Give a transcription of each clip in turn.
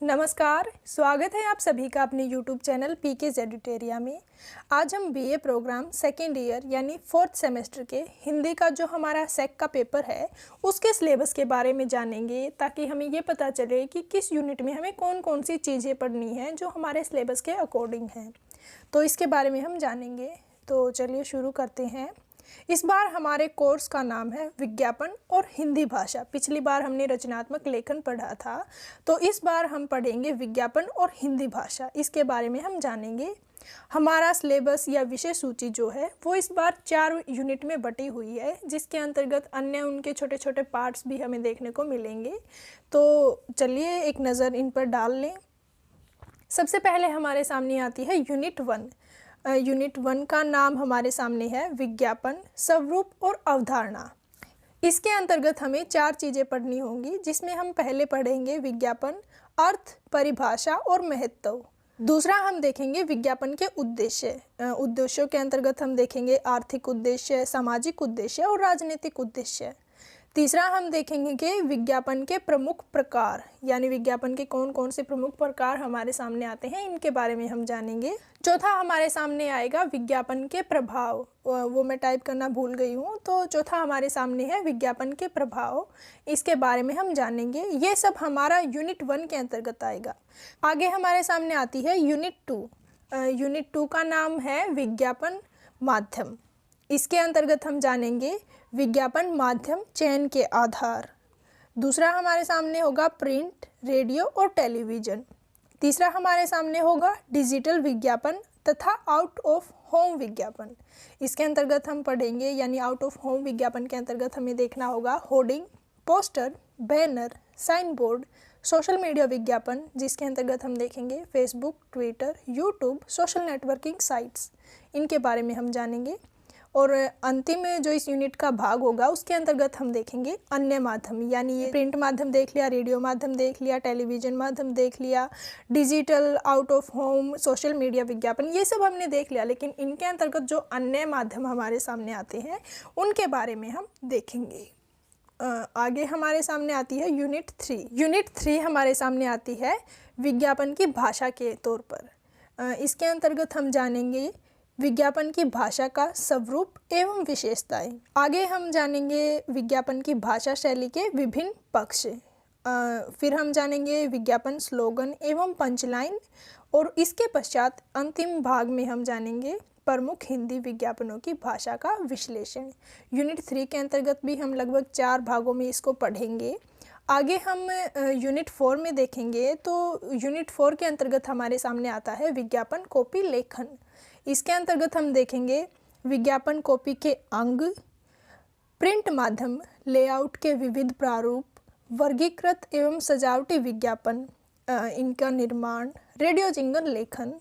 नमस्कार, स्वागत है आप सभी का अपने YouTube चैनल पीकेज एडिटेरिया में। आज हम बीए प्रोग्राम सेकेंड ईयर यानी फोर्थ सेमेस्टर के हिंदी का जो हमारा सेक का पेपर है उसके सिलेबस के बारे में जानेंगे, ताकि हमें ये पता चले कि किस यूनिट में हमें कौन कौन सी चीज़ें पढ़नी हैं जो हमारे सिलेबस के अकॉर्डिंग हैं। तो इसके बारे में हम जानेंगे। तो चलिए शुरू करते हैं। इस बार हमारे कोर्स का नाम है विज्ञापन और हिंदी भाषा। पिछली बार हमने रचनात्मक लेखन पढ़ा था, तो इस बार हम पढ़ेंगे विज्ञापन और हिंदी भाषा। इसके बारे में हम जानेंगे। हमारा सिलेबस या विषय सूची जो है वो इस बार 4 यूनिट में बटी हुई है, जिसके अंतर्गत अन्य उनके छोटे छोटे पार्ट्स भी हमें देखने को मिलेंगे। तो चलिए एक नज़र इन पर डाल लें। सबसे पहले हमारे सामने आती है यूनिट 1। यूनिट 1 का नाम हमारे सामने है विज्ञापन, स्वरूप और अवधारणा। इसके अंतर्गत हमें 4 चीज़ें पढ़नी होंगी, जिसमें हम पहले पढ़ेंगे विज्ञापन, अर्थ, परिभाषा और महत्व। दूसरा हम देखेंगे विज्ञापन के उद्देश्य। उद्देश्यों के अंतर्गत हम देखेंगे आर्थिक उद्देश्य, सामाजिक उद्देश्य और राजनीतिक उद्देश्य। तीसरा हम देखेंगे कि विज्ञापन के प्रमुख प्रकार, यानी विज्ञापन के कौन कौन से प्रमुख प्रकार हमारे सामने आते हैं, इनके बारे में हम जानेंगे। चौथा हमारे सामने आएगा विज्ञापन के प्रभाव। वो मैं टाइप करना भूल गई हूँ। तो चौथा हमारे सामने है विज्ञापन के प्रभाव। इसके बारे में हम जानेंगे। ये सब हमारा यूनिट 1 के अंतर्गत आएगा। आगे हमारे सामने आती है यूनिट 2। यूनिट 2 का नाम है विज्ञापन माध्यम। इसके अंतर्गत हम जानेंगे विज्ञापन माध्यम चयन के आधार। दूसरा हमारे सामने होगा प्रिंट, रेडियो और टेलीविज़न। तीसरा हमारे सामने होगा डिजिटल विज्ञापन तथा आउट ऑफ होम विज्ञापन। इसके अंतर्गत हम पढ़ेंगे, यानी आउट ऑफ होम विज्ञापन के अंतर्गत हमें देखना होगा hoarding, poster, banner, sign board, social media विज्ञापन, जिसके अंतर्गत हम देखेंगे Facebook, Twitter, YouTube, social networking sites. इनके बारे में हम जानेंगे। और अंतिम जो इस यूनिट का भाग होगा उसके अंतर्गत हम देखेंगे अन्य माध्यम, यानी ये प्रिंट माध्यम देख लिया, रेडियो माध्यम देख लिया, टेलीविज़न माध्यम देख लिया, digital, out of home, social media विज्ञापन, ये सब हमने देख लिया। लेकिन इनके अंतर्गत जो अन्य माध्यम हमारे सामने आते हैं उनके बारे में हम देखेंगे। आगे हमारे सामने आती है यूनिट 3। यूनिट 3 हमारे सामने आती है विज्ञापन की भाषा के तौर पर। इसके अंतर्गत हम जानेंगे विज्ञापन की भाषा का स्वरूप एवं विशेषताएं। आगे हम जानेंगे विज्ञापन की भाषा शैली के विभिन्न पक्ष। फिर हम जानेंगे विज्ञापन स्लोगन एवं पंचलाइन। और इसके पश्चात अंतिम भाग में हम जानेंगे प्रमुख हिंदी विज्ञापनों की भाषा का विश्लेषण। यूनिट 3 के अंतर्गत भी हम लगभग 4 भागों में इसको पढ़ेंगे। आगे हम यूनिट 4 में देखेंगे। तो यूनिट 4 के अंतर्गत हमारे सामने आता है विज्ञापन कॉपी लेखन। इसके अंतर्गत हम देखेंगे विज्ञापन कॉपी के अंग, प्रिंट माध्यम, लेआउट के विविध प्रारूप, वर्गीकृत एवं सजावटी विज्ञापन, इनका निर्माण, रेडियो जिंगल लेखन,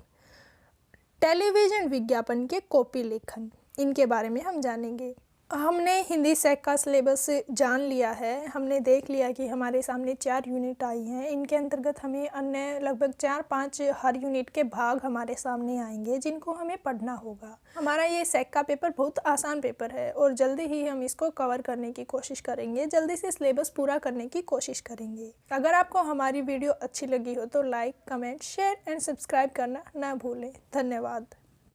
टेलीविज़न विज्ञापन के कॉपी लेखन। इनके बारे में हम जानेंगे। हमने हिंदी सेक का सिलेबस जान लिया है। हमने देख लिया कि हमारे सामने 4 यूनिट आई हैं। इनके अंतर्गत हमें अन्य लगभग 4-5 हर यूनिट के भाग हमारे सामने आएंगे, जिनको हमें पढ़ना होगा। हमारा ये सेक का पेपर बहुत आसान पेपर है और जल्दी ही हम इसको कवर करने की कोशिश करेंगे। जल्दी से सिलेबस पूरा करने की कोशिश करेंगे। अगर आपको हमारी वीडियो अच्छी लगी हो तो like, comment, share and subscribe करना ना भूलें। धन्यवाद।